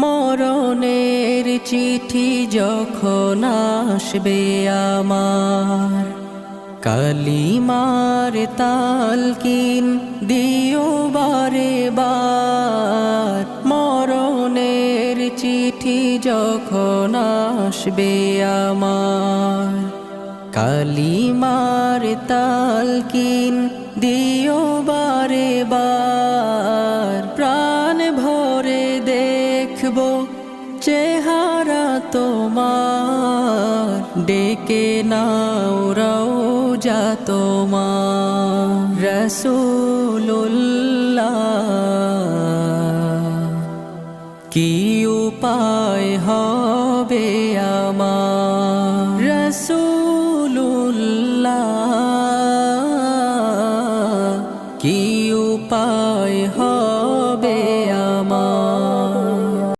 মরণের চিঠি যখন আসবে আমার, কালিমার তালকিন দিও বারে বার। মরণের চিঠি যখন আসবে আমার, কালিমার তালকিন দিও বারে বার। প্রাণ ভরে দেখবো চেহারা তোমার, ডেকে নাও রওজা তোমার। রাসূলুল্লাহ কি উপায় হবে আমার, রাসূল